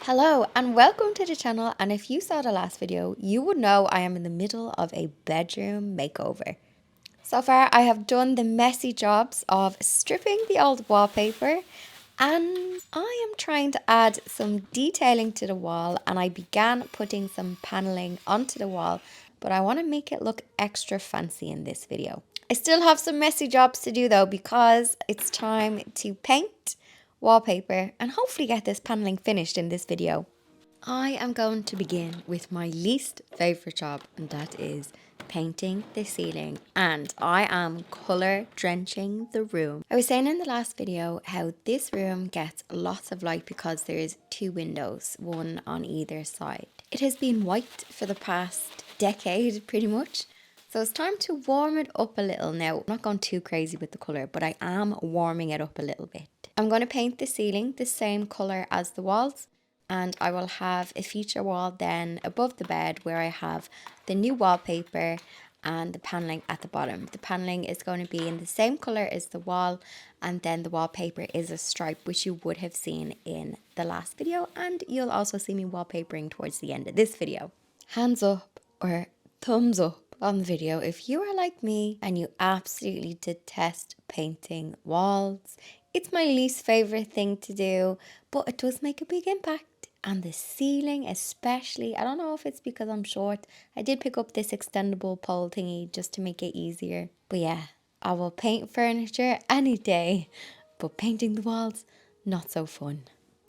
Hello and welcome to the channel, and if you saw the last video you would know I am in the middle of a bedroom makeover. So far I have done the messy jobs of stripping the old wallpaper, and I am trying to add some detailing to the wall, and I began putting some paneling onto the wall, but I want to make it look extra fancy in this video. I still have some messy jobs to do though, because it's time to paint, wallpaper, and hopefully get this paneling finished in this video. I am going to begin with my least favourite job, and that is painting the ceiling, and I am colour drenching the room. I was saying in the last video how this room gets lots of light because there is two windows, one on either side. It has been white for the past decade pretty much, so it's time to warm it up a little now. I'm not going too crazy with the colour, but I am warming it up a little bit. I'm going to paint the ceiling the same colour as the walls, and I will have a feature wall then above the bed where I have the new wallpaper and the paneling at the bottom. The paneling is going to be in the same colour as the wall, and then the wallpaper is a stripe, which you would have seen in the last video, and you'll also see me wallpapering towards the end of this video. Hands up or thumbs up on the video if you are like me and you absolutely detest painting walls. It's my least favourite thing to do, but it does make a big impact. And the ceiling especially, I don't know if it's because I'm short. I did pick up this extendable pole thingy just to make it easier. But yeah, I will paint furniture any day, but painting the walls, not so fun.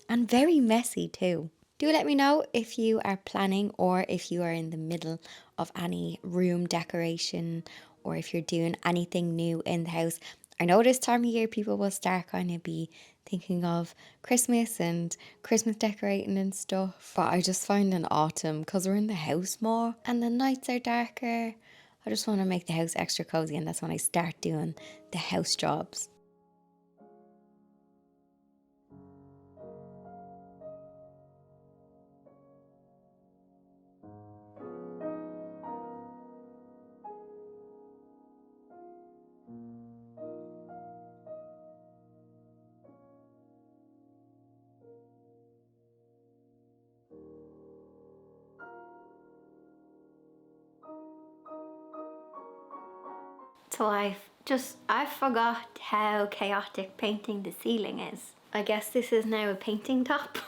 And very messy too. Do let me know if you are planning or if you are in the middle of any room decoration or if you're doing anything new in the house. I know this time of year people will start kind of be thinking of Christmas and Christmas decorating and stuff. But I just find in autumn, because we're in the house more and the nights are darker, I just want to make the house extra cozy, and that's when I start doing the house jobs. So I forgot how chaotic painting the ceiling is. I guess this is now a painting top.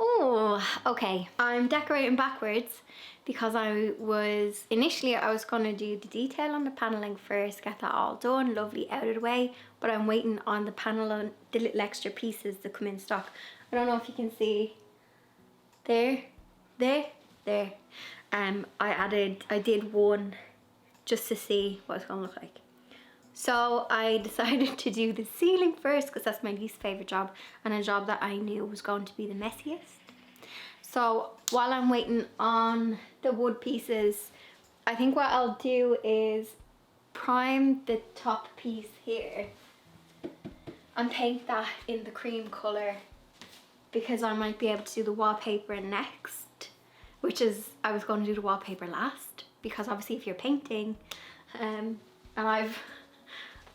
Oh, okay. I'm decorating backwards because initially I was going to do the detail on the paneling first, get that all done, lovely, out of the way, but I'm waiting on the panel on the little extra pieces that come in stock. I don't know if you can see there. I did one just to see what it's going to look like. So I decided to do the ceiling first because that's my least favourite job, and a job that I knew was going to be the messiest. So while I'm waiting on the wood pieces, I think what I'll do is prime the top piece here and paint that in the cream colour, because I might be able to do the wallpaper next, which is, I was going to do the wallpaper last, because obviously if you're painting, and I've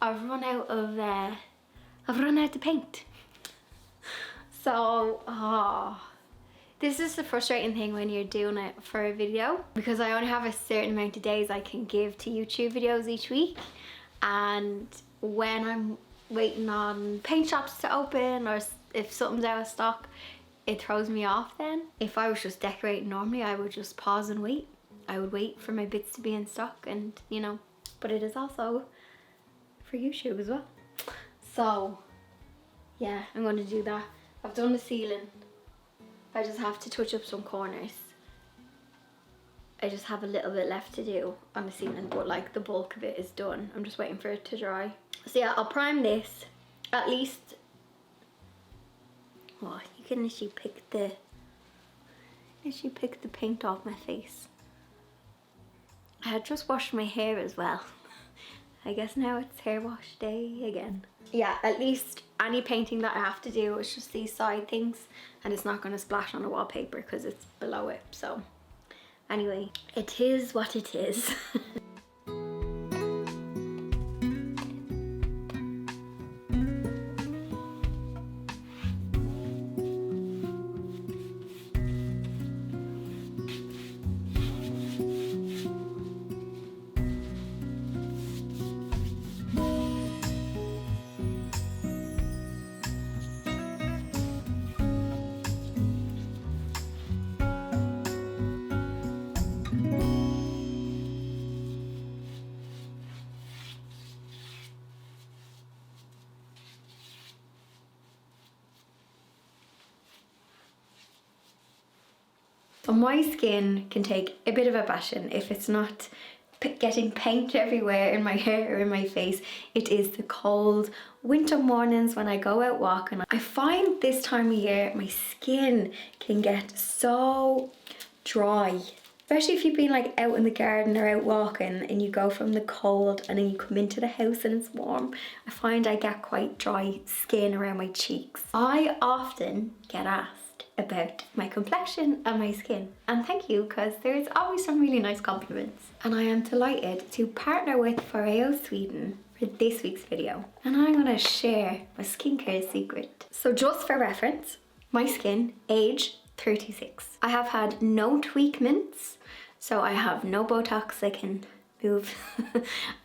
run out of paint. So this is the frustrating thing when you're doing it for a video, because I only have a certain amount of days I can give to YouTube videos each week, and when I'm waiting on paint shops to open or if something's out of stock, it throws me off then. If I was just decorating normally, I would just pause and wait. I would wait for my bits to be in stock, and you know, but it is also for YouTube as well. So yeah, I'm going to do that. I've done the ceiling. I just have to touch up some corners. I just have a little bit left to do on the ceiling, but like the bulk of it is done. I'm just waiting for it to dry. So yeah, I'll prime this. At least, oh, you can literally pick the paint off my face. I had just washed my hair as well. I guess now it's hair wash day again. Yeah, at least any painting that I have to do is just these side things, and it's not going to splash on the wallpaper because it's below it. So anyway, it is what it is. So my skin can take a bit of a bashing if it's not getting paint everywhere in my hair or in my face. It is the cold winter mornings when I go out walking. I find this time of year my skin can get so dry, especially if you've been like out in the garden or out walking and you go from the cold and then you come into the house and it's warm. I find I get quite dry skin around my cheeks. I often get asked about my complexion and my skin, and thank you, because there's always some really nice compliments. And I am delighted to partner with FOREO Sweden for this week's video, and I'm going to share my skincare secret. So just for reference, my skin, age 36. I have had no tweakments, so I have no Botox I can move.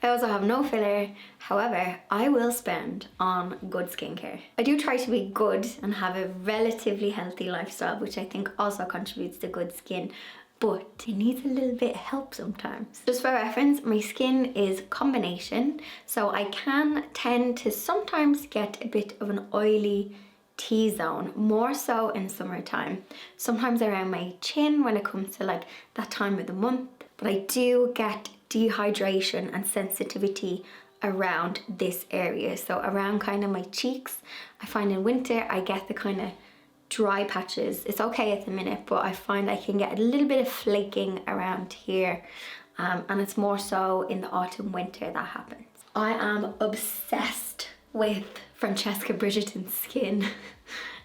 I also have no filler. However, I will spend on good skincare. I do try to be good and have a relatively healthy lifestyle, which I think also contributes to good skin, but it needs a little bit of help sometimes. Just for reference, my skin is combination, so I can tend to sometimes get a bit of an oily T-zone, more so in summertime. Sometimes around my chin when it comes to like that time of the month, but I do get dehydration and sensitivity around this area. So around kind of my cheeks, I find in winter I get the kind of dry patches. It's okay at the minute, but I find I can get a little bit of flaking around here, and it's more so in the autumn winter that happens. I am obsessed with Francesca Bridgerton's skin.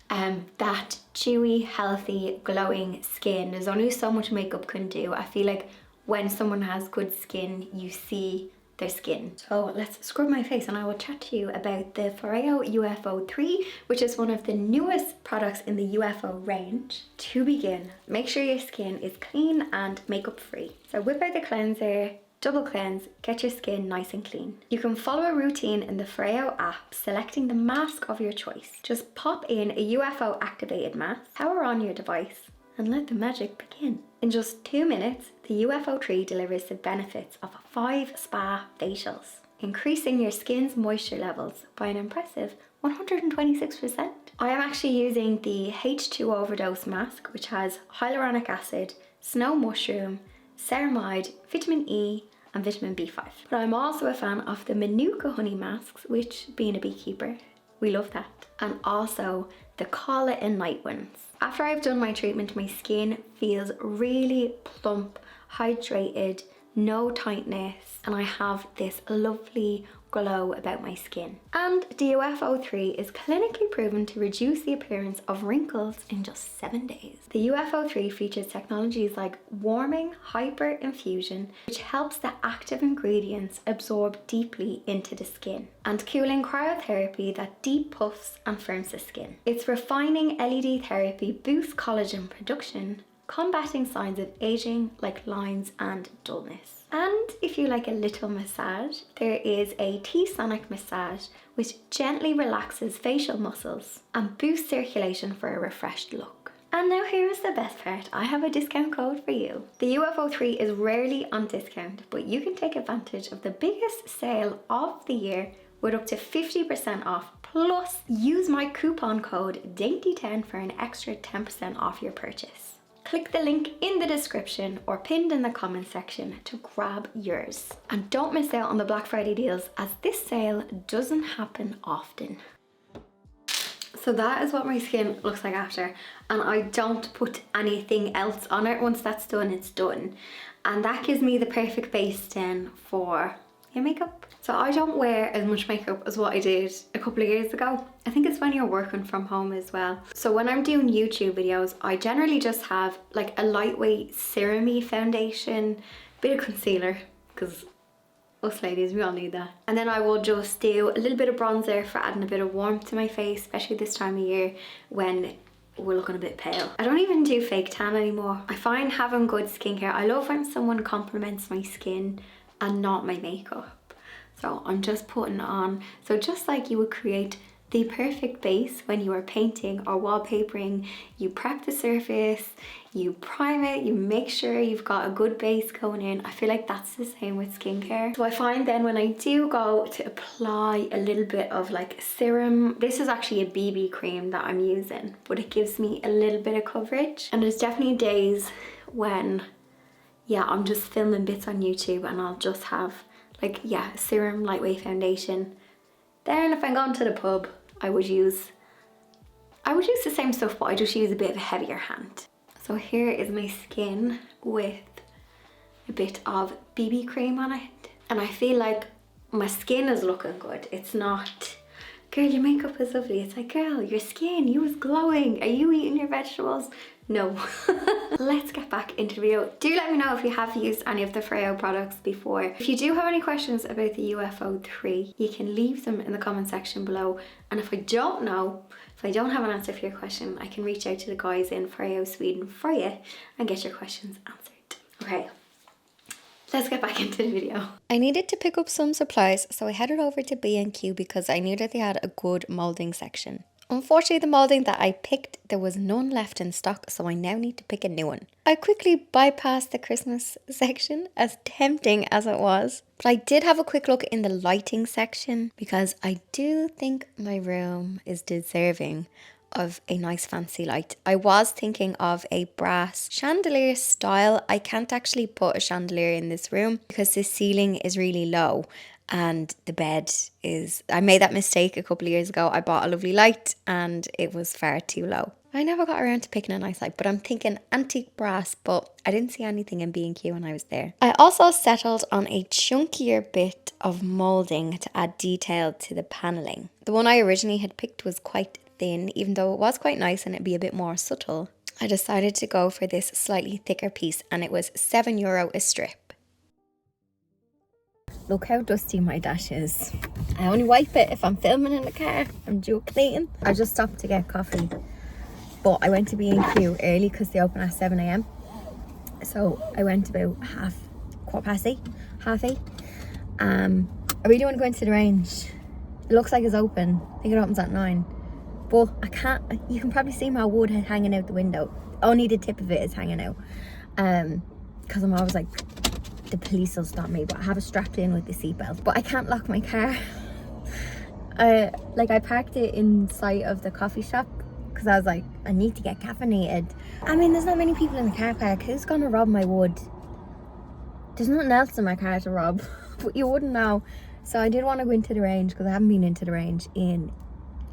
That dewy, healthy, glowing skin. There's only so much makeup can do. I feel like when someone has good skin, you see their skin. So let's scrub my face and I will chat to you about the FOREO UFO 3, which is one of the newest products in the UFO range. To begin, make sure your skin is clean and makeup free. So whip out the cleanser, double cleanse, get your skin nice and clean. You can follow a routine in the FOREO app, selecting the mask of your choice. Just pop in a UFO activated mask, power on your device, and let the magic begin. In just 2 minutes, the UFO 3 delivers the benefits of 5 spa facials, increasing your skin's moisture levels by an impressive 126%. I am actually using the H2 overdose mask, which has hyaluronic acid, snow mushroom, ceramide, vitamin E, and vitamin B5. But I'm also a fan of the Manuka honey masks, which, being a beekeeper, we love that. And also the Call It a Night ones. After I've done my treatment, my skin feels really plump, hydrated, no tightness, and I have this lovely glow about my skin. And the UFO 3 is clinically proven to reduce the appearance of wrinkles in just 7 days. The UFO 3 features technologies like warming hyper-infusion, which helps the active ingredients absorb deeply into the skin, and cooling cryotherapy that deep puffs and firms the skin. Its refining LED therapy boosts collagen production, combating signs of aging like lines and dullness. And if you like a little massage, there is a T-sonic massage which gently relaxes facial muscles and boosts circulation for a refreshed look. And now here is the best part, I have a discount code for you. The UFO 3 is rarely on discount, but you can take advantage of the biggest sale of the year with up to 50% off. Plus, use my coupon code Dainty10 for an extra 10% off your purchase. Click the link in the description or pinned in the comment section to grab yours. And don't miss out on the Black Friday deals, as this sale doesn't happen often. So that is what my skin looks like after, and I don't put anything else on it. Once that's done, it's done. And that gives me the perfect base then for your makeup. So I don't wear as much makeup as what I did a couple of years ago. I think it's when you're working from home as well. So when I'm doing YouTube videos, I generally just have like a lightweight serum-y foundation, bit of concealer, because us ladies, we all need that. And then I will just do a little bit of bronzer for adding a bit of warmth to my face, especially this time of year when we're looking a bit pale. I don't even do fake tan anymore. I find having good skincare, I love when someone compliments my skin and not my makeup. So I'm just putting on, so just like you would create the perfect base when you are painting or wallpapering. You prep the surface, you prime it, you make sure you've got a good base going in. I feel like that's the same with skincare. So I find then when I do go to apply a little bit of like serum, this is actually a BB cream that I'm using, but it gives me a little bit of coverage. And there's definitely days when, yeah, I'm just filming bits on YouTube and I'll just have like, yeah, serum lightweight foundation. Then if I'm going to the pub, I would use the same stuff, but I just use a bit of a heavier hand. So here is my skin with a bit of BB cream on it. And I feel like my skin is looking good. It's not, girl, your makeup is lovely. It's like, girl, your skin, you was glowing. Are you eating your vegetables? No. Let's get back into the video. Do let me know if you have used any of the FOREO products before. If you do have any questions about the UFO 3, you can leave them in the comment section below. And if I don't know, if I don't have an answer for your question, I can reach out to the guys in FOREO Sweden for you and get your questions answered. Okay, let's get back into the video. I needed to pick up some supplies, so I headed over to B&Q because I knew that they had a good moulding section. Unfortunately, the moulding that I picked, there was none left in stock, so I now need to pick a new one. I quickly bypassed the Christmas section, as tempting as it was. But I did have a quick look in the lighting section because I do think my room is deserving of a nice fancy light. I was thinking of a brass chandelier style. I can't actually put a chandelier in this room because the ceiling is really low. And the bed is, I made that mistake a couple of years ago. I bought a lovely light and it was far too low. I never got around to picking a nice light, but I'm thinking antique brass, but I didn't see anything in B&Q when I was there. I also settled on a chunkier bit of moulding to add detail to the paneling. The one I originally had picked was quite thin, even though it was quite nice and it'd be a bit more subtle. I decided to go for this slightly thicker piece and it was €7 a strip. Look how dusty my dash is. I only wipe it if I'm filming in the car. I'm due cleaning. I just stopped to get coffee, but I went to B&Q early because they open at 7 AM. So I went about 8:15, 8:30. I really want to go into the range. It looks like it's open. I think it opens at 9. But I can't, you can probably see my wood hanging out the window. Only the tip of it is hanging out. Because I'm always like, the police will stop me, but I have it strapped in with the seatbelt. But I can't lock my car. I parked it in sight of the coffee shop because I was like, I need to get caffeinated. I mean, there's not many people in the car park. Who's gonna rob my wood? There's nothing else in my car to rob, but you wouldn't know. So I did want to go into the range because I haven't been into the range in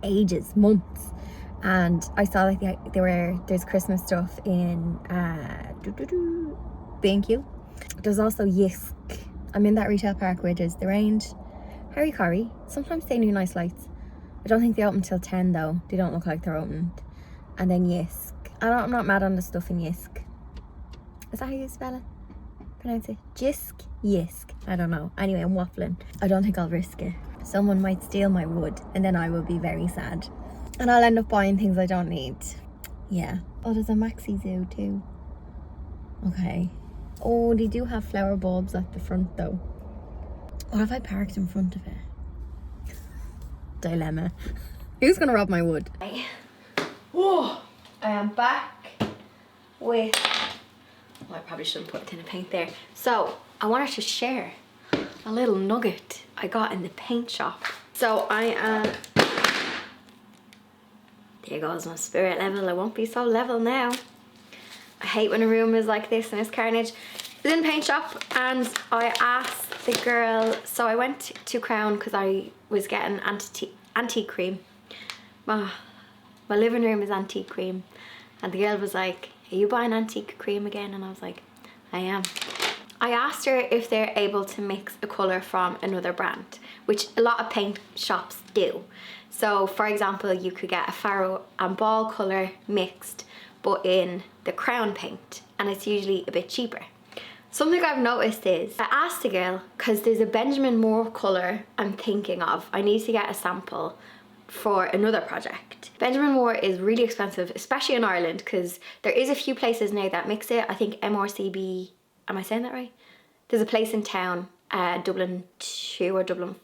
ages, months. And I saw like there's Christmas stuff in B&Q. There's also Yisk. I'm in that retail park where there's the range, Harry Corrie. Sometimes they do nice lights. I don't think they open till 10 though. They don't look like they're opened. And then Yisk. I'm not mad on the stuff in Yisk. Is that how you spell it? Pronounce it? Jisk? Yisk. I don't know. Anyway, I'm waffling. I don't think I'll risk it. Someone might steal my wood and then I will be very sad. And I'll end up buying things I don't need. Yeah. Oh, there's a Maxi Zoo too. Okay. Oh, they do have flower bulbs at the front though. What if I parked in front of it? Dilemma. Who's gonna rob my wood? Oh, I am back with, well, I probably shouldn't put a tin of paint there. So I wanted to share a little nugget I got in the paint shop. So I am, there goes my spirit level. I won't be so level now. I hate when a room is like this and it's carnage. I was in the paint shop and I asked the girl, so I went to Crown because I was getting antique cream. My living room is antique cream. And the girl was like, are you buying antique cream again? And I was like, I am. I asked her if they're able to mix a colour from another brand, which a lot of paint shops do. So for example, you could get a Faro and Ball colour mixed, but in the Crown paint, and it's usually a bit cheaper. Something I've noticed is, I asked the girl, because there's a Benjamin Moore colour I'm thinking of. I need to get a sample for another project. Benjamin Moore is really expensive, especially in Ireland, because there is a few places now that mix it. I think MRCB, am I saying that right? There's a place in town, Dublin 2 or Dublin,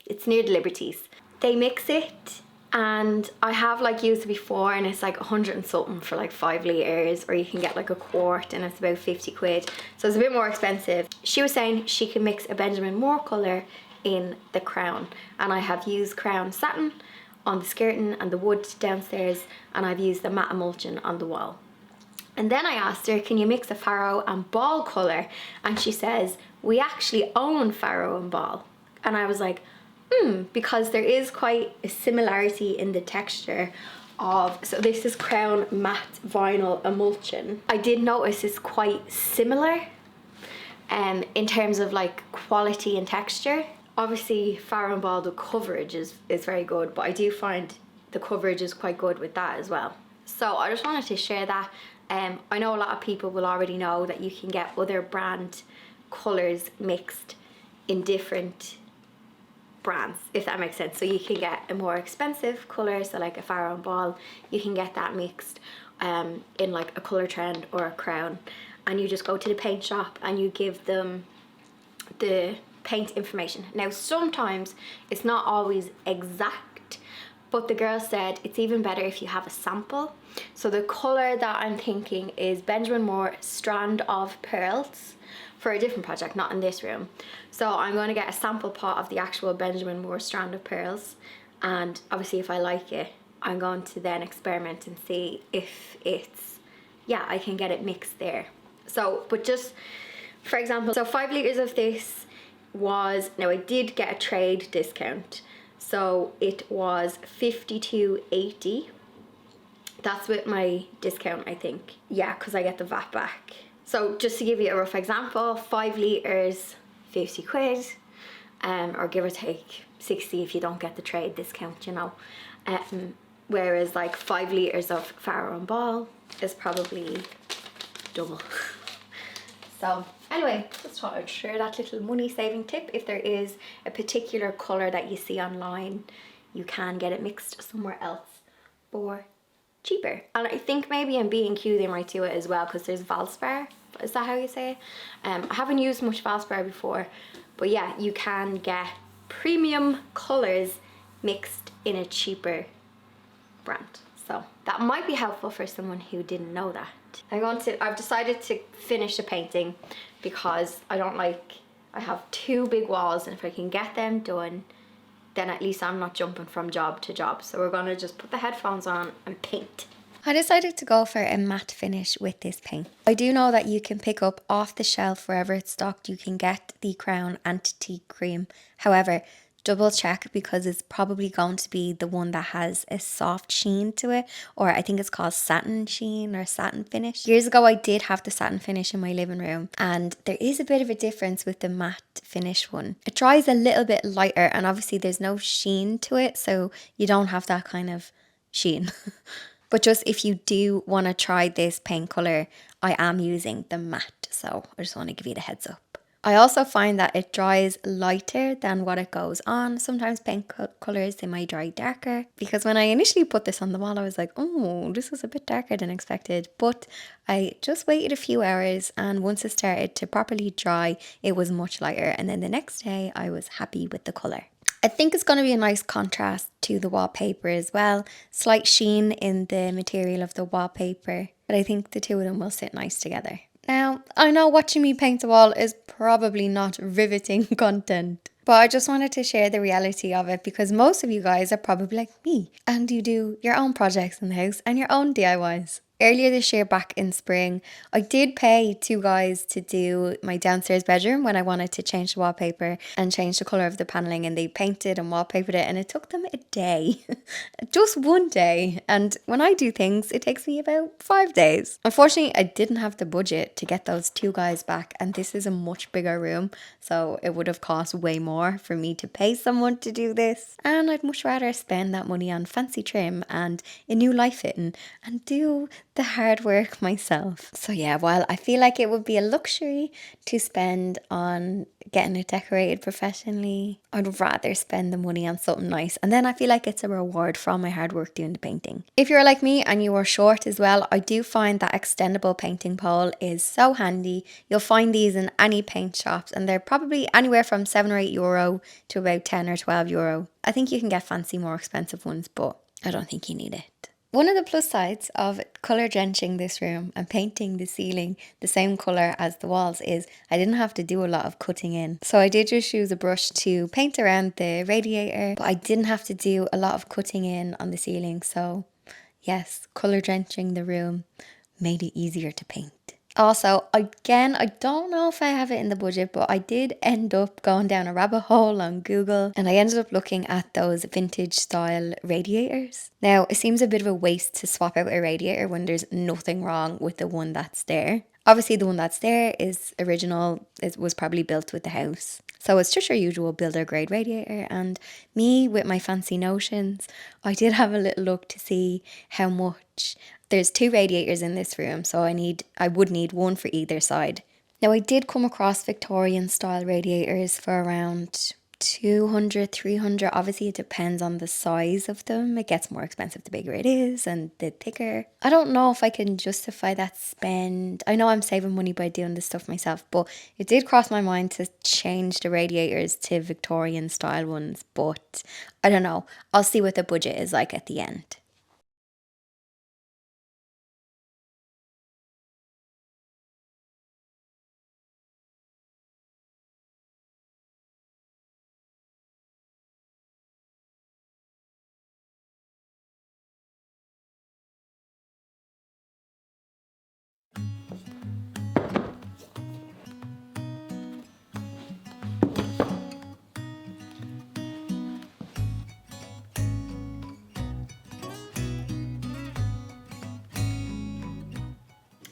it's near the Liberties. they mix it, and I have like used it before, and it's like 100 and something for like 5 litres, or you can get like a quart and it's about 50 quid, so it's a bit more expensive. She was saying she can mix a Benjamin Moore colour in the crown, and I have used crown satin on the skirting and the wood downstairs, and I've used the matte emulsion on the wall. And then I asked her, can you mix a FOREO and ball colour? And she says, we actually own FOREO and ball. And I was like, because there is quite a similarity in the texture of, so this is crown matte vinyl emulsion. I did notice it's quite similar in terms of like quality and texture. Obviously FOREO and ball, the coverage is very good, but I do find the coverage is quite good with that as well. So I just wanted to share that. I know a lot of people will already know that you can get other brand colours mixed in different brands, if that makes sense. So you can get a more expensive colour, so like a FOREO and ball, you can get that mixed in like a colour trend or a crown, and you just go to the paint shop and you give them the paint information. Now sometimes it's not always exact, but the girl said it's even better if you have a sample. So the colour that I'm thinking is Benjamin Moore Strand of Pearls for a different project, not in this room. So I'm going to get a sample pot of the actual Benjamin Moore Strand of Pearls, and obviously if I like it, I'm going to then experiment and see if it's, yeah, I can get it mixed there. So, but just for example, so 5 litres of this was, now I did get a trade discount, so it was 52.80. That's with my discount, I think. Yeah, because I get the VAT back. So just to give you a rough example, 5 litres, 50 quid, or give or take 60 if you don't get the trade discount, you know. Whereas like 5 litres of FOREO and ball is probably double. So anyway, just thought I'd share that little money saving tip. If there is a particular colour that you see online, you can get it mixed somewhere else for cheaper. And I think maybe in B&Q they might do it as well, because there's Valspar. Is that how you say it? I haven't used much Valspar before, but yeah, you can get premium colours mixed in a cheaper brand. So that might be helpful for someone who didn't know that. I've decided to finish the painting because I have 2 big walls, and if I can get them done, then at least I'm not jumping from job to job. So we're gonna just put the headphones on and paint. I decided to go for a matte finish with this paint. I do know that you can pick up off the shelf wherever it's stocked, you can get the Crown Antique Cream. However, double check, because it's probably going to be the one that has a soft sheen to it, or I think it's called satin sheen or satin finish. Years ago I did have the satin finish in my living room, and there is a bit of a difference with the matte finish one. It dries a little bit lighter, and obviously there's no sheen to it, so you don't have that kind of sheen. But just if you do want to try this paint colour, I am using the matte, so I just want to give you the heads up. I also find that it dries lighter than what it goes on. Sometimes paint colours, they might dry darker, because when I initially put this on the wall I was like, oh, this is a bit darker than expected, but I just waited a few hours, and once it started to properly dry it was much lighter, and then the next day I was happy with the colour. I think it's going to be a nice contrast to the wallpaper as well. Slight sheen in the material of the wallpaper, but I think the two of them will sit nice together. Now, I know watching me paint the wall is probably not riveting content, but I just wanted to share the reality of it, because most of you guys are probably like me and you do your own projects in the house and your own DIYs. Earlier this year, back in spring, I did pay 2 guys to do my downstairs bedroom when I wanted to change the wallpaper and change the colour of the panelling, and they painted and wallpapered it, and it took them a day. Just one day. And when I do things, it takes me about 5 days. Unfortunately, I didn't have the budget to get those 2 guys back, and this is a much bigger room, so it would have cost way more for me to pay someone to do this. And I'd much rather spend that money on fancy trim and a new light fitting and do the hard work myself. So yeah, while I feel like it would be a luxury to spend on getting it decorated professionally, I'd rather spend the money on something nice. And then I feel like it's a reward for all my hard work doing the painting. If you're like me and you are short as well, I do find that extendable painting pole is so handy. You'll find these in any paint shops and they're probably anywhere from €7 or €8 to about €10 or €12. I think you can get fancy, more expensive ones, but I don't think you need it. One of the plus sides of colour drenching this room and painting the ceiling the same colour as the walls is I didn't have to do a lot of cutting in. So I did just use a brush to paint around the radiator, but I didn't have to do a lot of cutting in on the ceiling. So yes, colour drenching the room made it easier to paint. Also, again, I don't know if I have it in the budget, but I did end up going down a rabbit hole on Google and I ended up looking at those vintage style radiators. Now, it seems a bit of a waste to swap out a radiator when there's nothing wrong with the one that's there. Obviously, the one that's there is original, it was probably built with the house. So it's just your usual builder grade radiator, and me with my fancy notions, I did have a little look to see how much. There's 2 radiators in this room, so I would need one for either side. Now I did come across Victorian style radiators for around 200, 300. Obviously it depends on the size of them. It gets more expensive the bigger it is and the thicker. I don't know if I can justify that spend. I know I'm saving money by doing this stuff myself, but it did cross my mind to change the radiators to Victorian style ones, but I don't know. I'll see what the budget is like at the end.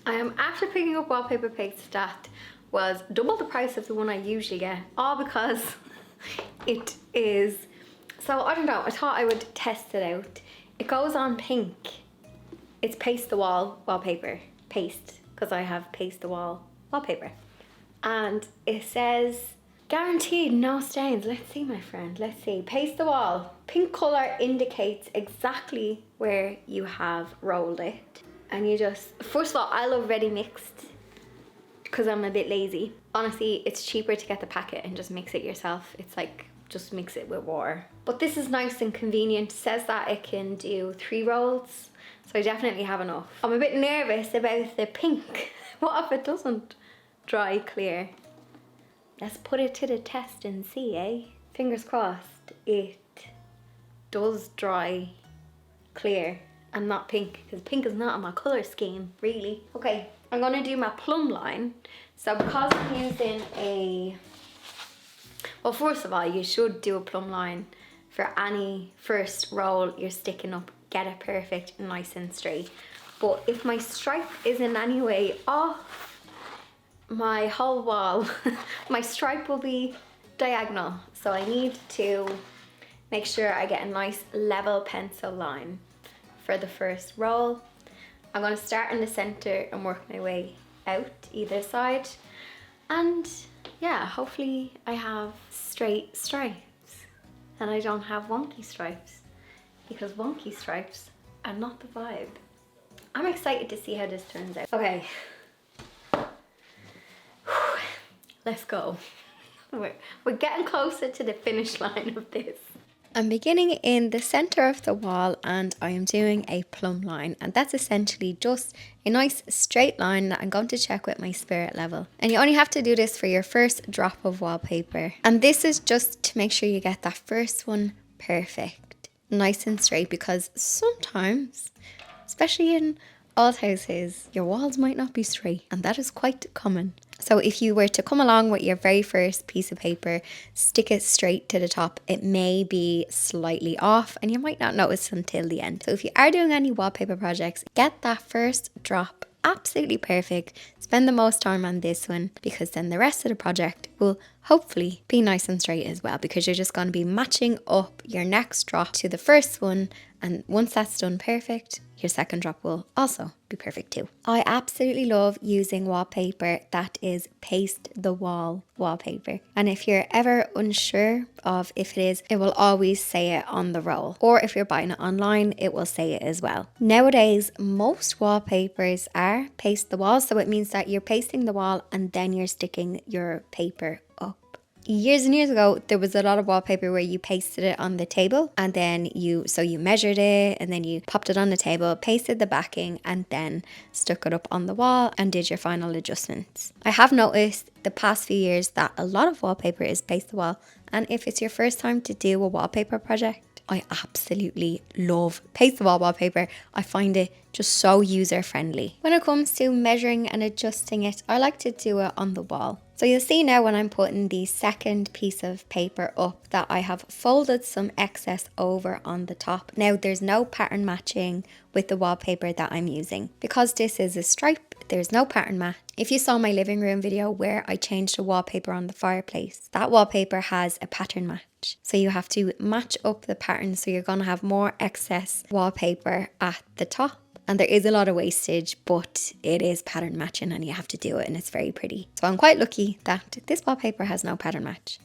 I am after picking up wallpaper paste that was double the price of the one I usually get, all because it is, so I don't know, I thought I would test it out. It goes on pink. It's paste the wall wallpaper, paste, because I have paste the wall wallpaper. And it says, guaranteed no stains. Let's see, my friend, let's see. Paste the wall. Pink colour indicates exactly where you have rolled it. And you just, first of all, I love ready mixed because I'm a bit lazy. Honestly, it's cheaper to get the packet and just mix it yourself. It's like, just mix it with water. But this is nice and convenient. It says that it can do 3 rolls, so I definitely have enough. I'm a bit nervous about the pink. What if it doesn't dry clear? Let's put it to the test and see, eh? Fingers crossed it does dry clear and not pink, because pink is not on my colour scheme, really. Okay, I'm gonna do my plumb line. So because I'm using well, first of all, you should do a plumb line for any first roll you're sticking up. Get it perfect, nice and straight. But if my stripe is in any way off my whole wall, my stripe will be diagonal. So I need to make sure I get a nice level pencil line for the first roll. I'm going to start in the center and work my way out either side. And yeah, hopefully I have straight stripes and I don't have wonky stripes, because wonky stripes are not the vibe. I'm excited to see how this turns out. Okay, let's go. We're getting closer to the finish line of this. I'm beginning in the center of the wall and I am doing a plumb line, and that's essentially just a nice straight line that I'm going to check with my spirit level. And you only have to do this for your first drop of wallpaper. And this is just to make sure you get that first one perfect, nice and straight, because sometimes, especially in old houses, your walls might not be straight, and that is quite common. So if you were to come along with your very first piece of paper, stick it straight to the top, it may be slightly off and you might not notice until the end. So if you are doing any wallpaper projects, get that first drop absolutely perfect. Spend the most time on this one, because then the rest of the project will hopefully be nice and straight as well, because you're just going to be matching up your next drop to the first one, and once that's done perfect, your second drop will also be perfect too. I absolutely love using wallpaper that is paste the wall wallpaper. And if you're ever unsure of if it is, it will always say it on the roll. Or if you're buying it online, it will say it as well. Nowadays, most wallpapers are paste the wall. So it means that you're pasting the wall and then you're sticking your paper up. Years and years ago, there was a lot of wallpaper where you pasted it on the table and then you measured it and then you popped it on the table, pasted the backing and then stuck it up on the wall and did your final adjustments. I have noticed the past few years that a lot of wallpaper is paste the wall, and if it's your first time to do a wallpaper project, I absolutely love paste the wall wallpaper. I find it just so user friendly. When it comes to measuring and adjusting it, I like to do it on the wall. So you'll see now when I'm putting the second piece of paper up that I have folded some excess over on the top. Now there's no pattern matching with the wallpaper that I'm using. Because this is a stripe, there's no pattern match. If you saw my living room video where I changed the wallpaper on the fireplace, that wallpaper has a pattern match. So you have to match up the pattern, so you're going to have more excess wallpaper at the top. And there is a lot of wastage, but it is pattern matching and you have to do it and it's very pretty. So I'm quite lucky that this wallpaper has no pattern match.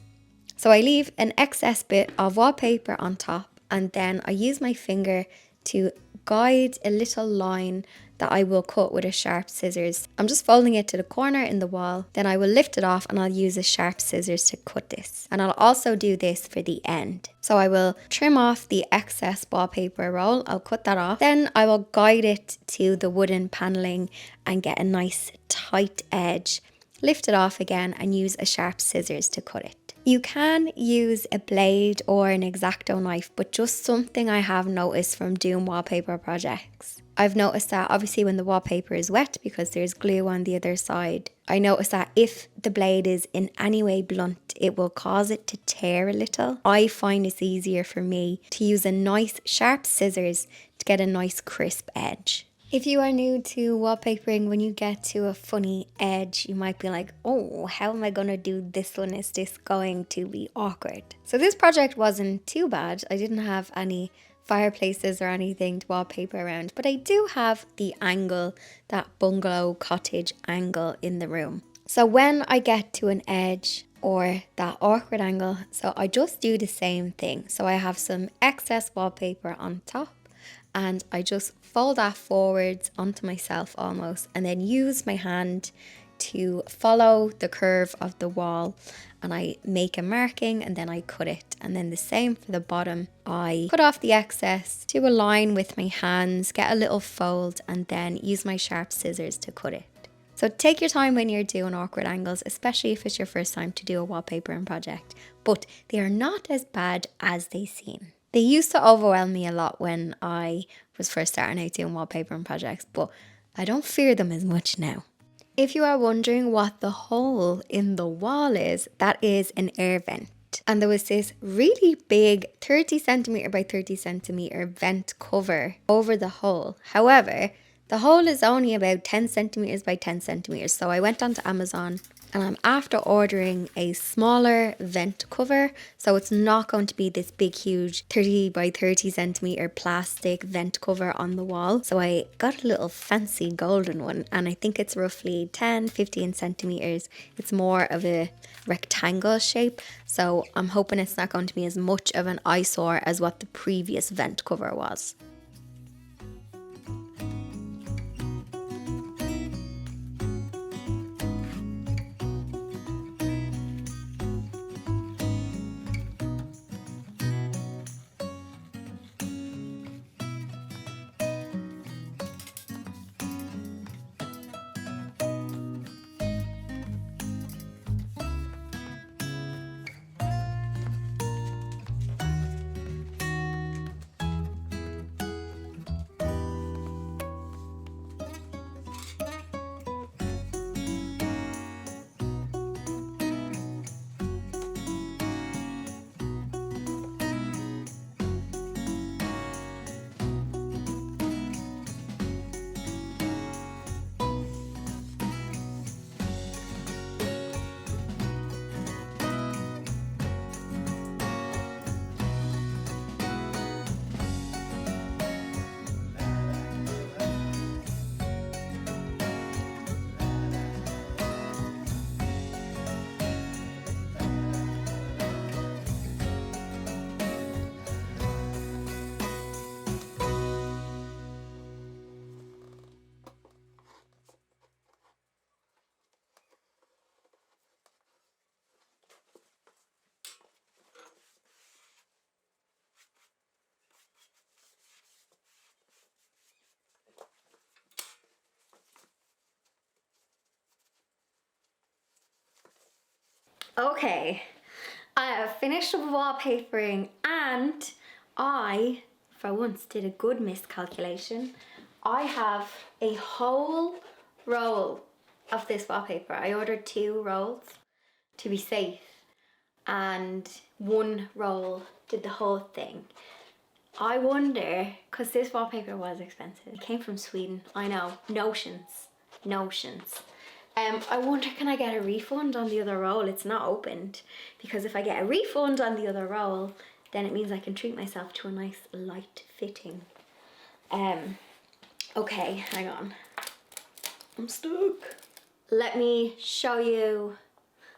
So I leave an excess bit of wallpaper on top and then I use my finger to guide a little line that I will cut with a sharp scissors. I'm just folding it to the corner in the wall, then I will lift it off and I'll use a sharp scissors to cut this. And I'll also do this for the end. So I will trim off the excess wallpaper roll, I'll cut that off, then I will guide it to the wooden paneling and get a nice tight edge, lift it off again and use a sharp scissors to cut it. You can use a blade or an X-Acto knife, but just something I have noticed from doing wallpaper projects. I've noticed that obviously when the wallpaper is wet, because there's glue on the other side, I noticed that if the blade is in any way blunt, it will cause it to tear a little. I find it's easier for me to use a nice sharp scissors to get a nice crisp edge. If you are new to wallpapering, when you get to a funny edge, you might be like, oh, how am I going to do this one? Is this going to be awkward? So this project wasn't too bad. I didn't have any fireplaces or anything to wallpaper around, but I do have the angle, that bungalow cottage angle in the room. So when I get to an edge or that awkward angle, so I just do the same thing. So I have some excess wallpaper on top and I just fold that forwards onto myself almost and then use my hand to follow the curve of the wall and I make a marking and then I cut it. And then the same for the bottom. I cut off the excess, do a line with my hands, get a little fold and then use my sharp scissors to cut it. So take your time when you're doing awkward angles, especially if it's your first time to do a wallpapering project, but they are not as bad as they seem. They used to overwhelm me a lot when I was first starting out doing wallpapering projects, but I don't fear them as much now. If you are wondering what the hole in the wall is, that is an air vent. And there was this really big 30 centimeter by 30 centimeter vent cover over the hole. However, the hole is only about 10 centimeters by 10 centimeters. So I went onto Amazon and I'm after ordering a smaller vent cover. So it's not going to be this big, huge 30 by 30 centimeter plastic vent cover on the wall. So I got a little fancy golden one and I think it's roughly 10, 15 centimeters. It's more of a rectangle shape. So I'm hoping it's not going to be as much of an eyesore as what the previous vent cover was. Okay, I have finished wallpapering and I, for once, did a good miscalculation. I have a whole roll of this wallpaper. I ordered 2 rolls to be safe and 1 roll did the whole thing. I wonder, because this wallpaper was expensive. It came from Sweden, I know, notions. I wonder, can I get a refund on the other roll? It's not opened, because if I get a refund on the other roll, then it means I can treat myself to a nice light fitting. Okay, hang on. I'm stuck. Let me show you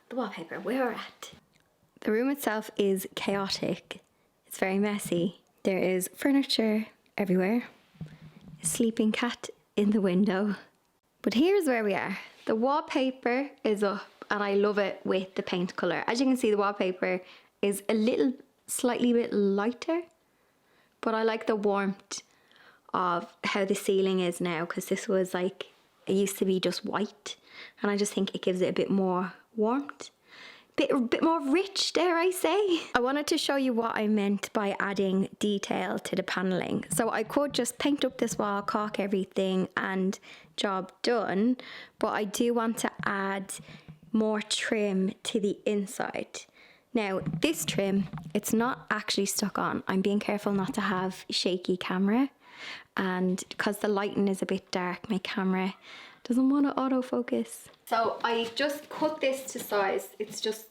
the wallpaper where we're at. The room itself is chaotic. It's very messy. There is furniture everywhere. A sleeping cat in the window. But here's where we are. The wallpaper is up and I love it with the paint colour. As you can see, the wallpaper is a little, slightly bit lighter, but I like the warmth of how the ceiling is now, because this was like, it used to be just white, and I just think it gives it a bit more warmth. Bit more rich, dare I say. I wanted to show you what I meant by adding detail to the paneling. So I could just paint up this wall, caulk everything, and job done. But I do want to add more trim to the inside. Now, this trim, it's not actually stuck on. I'm being careful not to have shaky camera. And because the lighting is a bit dark, my camera doesn't want to autofocus. So I just cut this to size. It's just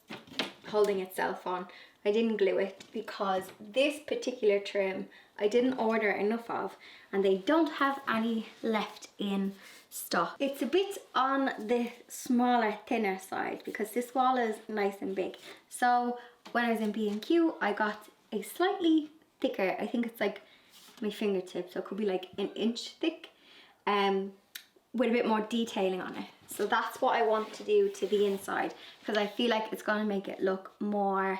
holding itself on. I didn't glue it because this particular trim I didn't order enough of, and they don't have any left in stock. It's a bit on the smaller, thinner side because this wall is nice and big. So when I was in B&Q, I got a slightly thicker, I think it's like my fingertip, so it could be like an inch thick, with a bit more detailing on it. So that's what I want to do to the inside, because I feel like it's going to make it look more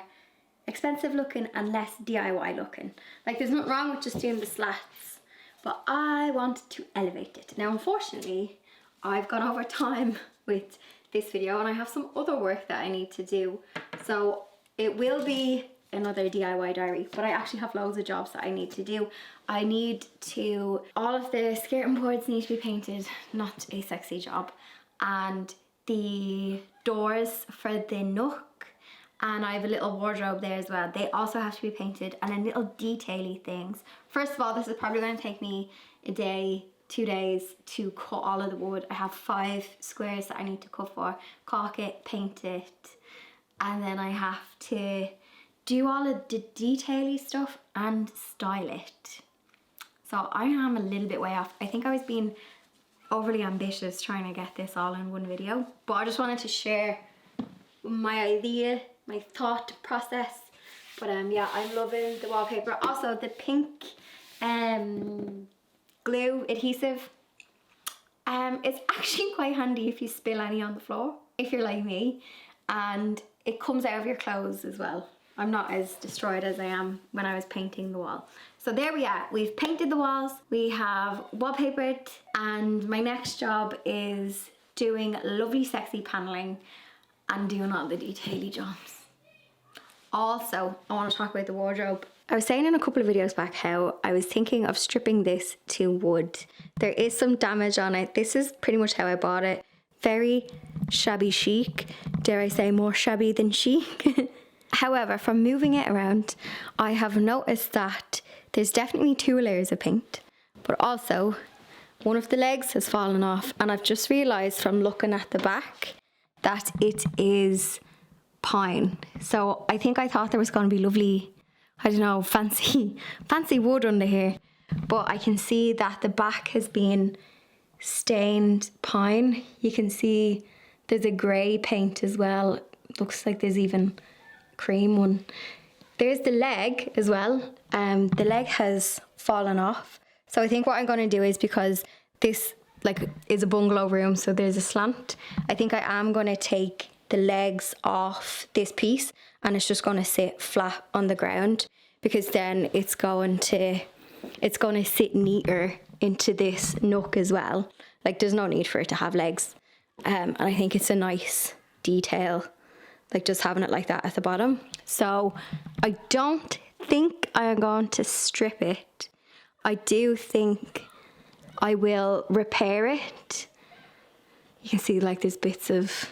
expensive looking and less DIY looking. Like, there's nothing wrong with just doing the slats, but I want to elevate it. Now, unfortunately, I've gone over time with this video and I have some other work that I need to do. So it will be another DIY diary, but I actually have loads of jobs that I need to do. I need to, all of the skirting boards need to be painted, not a sexy job. And the doors for the nook, and I have a little wardrobe there as well. They also have to be painted, and then little detaily things. First of all, this is probably going to take me a day, 2 days to cut all of the wood. I have 5 squares that I need to cut for, caulk it, paint it, and then I have to do all of the detaily stuff and style it. So I am a little bit way off. I think I was being overly ambitious trying to get this all in one video, but I just wanted to share my idea, my thought process. But yeah, I'm loving the wallpaper. Also the pink glue adhesive, it's actually quite handy if you spill any on the floor, if you're like me, and it comes out of your clothes as well. I'm not as destroyed as I am when I was painting the wall. So there we are. We've painted the walls, we have wallpapered, and my next job is doing lovely sexy paneling and doing all the detaily jobs. Also, I want to talk about the wardrobe. I was saying in a couple of videos back how I was thinking of stripping this to wood. There is some damage on it. This is pretty much how I bought it. Very shabby chic. Dare I say more shabby than chic? However, from moving it around, I have noticed that there's definitely 2 layers of paint, but also one of the legs has fallen off, and I've just realised from looking at the back that it is pine. So I thought there was going to be lovely, I don't know, fancy wood under here, but I can see that the back has been stained pine. You can see there's a grey paint as well. Looks like there's even cream one. There's the leg as well. The leg has fallen off. So I think what I'm going to do is, because this is a bungalow room, so there's a slant, I think I am going to take the legs off this piece and it's just going to sit flat on the ground, because then it's going to sit neater into this nook as well. Like, there's no need for it to have legs. And I think it's a nice detail like just having it like that at the bottom. So I don't think I am going to strip it. I do think I will repair it. You can see like there's bits of,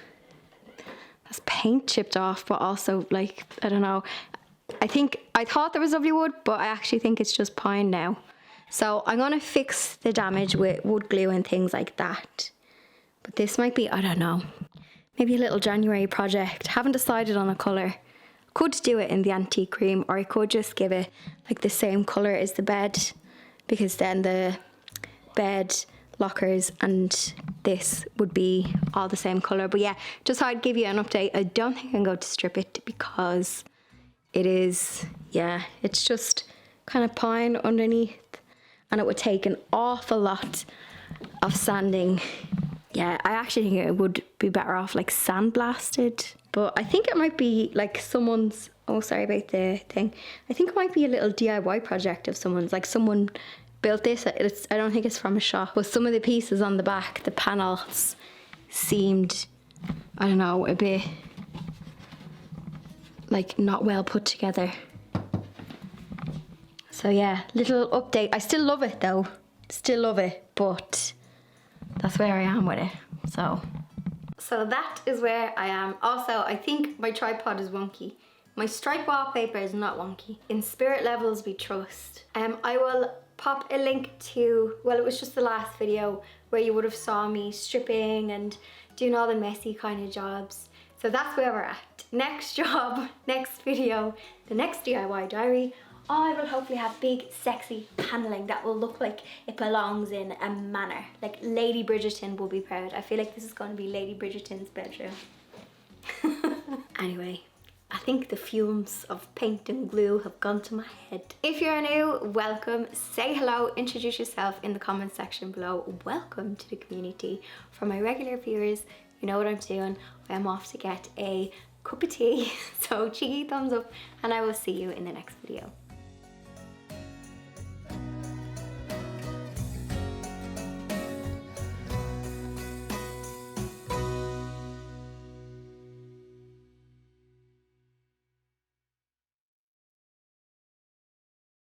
that's paint chipped off, but also like, I don't know. I thought there was lovely wood, but I actually think it's just pine now. So I'm gonna fix the damage with wood glue and things like that. But this might be, I don't know, maybe a little January project. Haven't decided on a colour. Could do it in the antique cream, or I could just give it like the same colour as the bed, because then the bed, lockers and this would be all the same colour. But yeah, just thought I'd give you an update. I don't think I'm going to strip it because it is, yeah, it's just kind of pine underneath, and it would take an awful lot of sanding. Yeah, I actually think it would be better off like sandblasted. But I think it might be like someone's, oh sorry about the thing. I think it might be a little DIY project of someone's, like someone built this. I don't think it's from a shop, but some of the pieces on the back, the panels, seemed, I don't know, a bit like not well put together. So yeah, little update. I still love it though, still love it, but that's where I am with it. So that is where I am. Also, I think my tripod is wonky. My stripe wallpaper is not wonky. In spirit levels we trust. I will pop a link to, well, it was just the last video where you would have saw me stripping and doing all the messy kind of jobs. So that's where we're at. Next job, next video, the next DIY diary, I will hopefully have big sexy paneling that will look like it belongs in a manor. Like Lady Bridgerton will be proud. I feel like this is going to be Lady Bridgerton's bedroom. Anyway, I think the fumes of paint and glue have gone to my head. If you're new, welcome. Say hello, introduce yourself in the comment section below. Welcome to the community. For my regular viewers, you know what I'm doing. I am off to get a cup of tea. So cheeky thumbs up, and I will see you in the next video.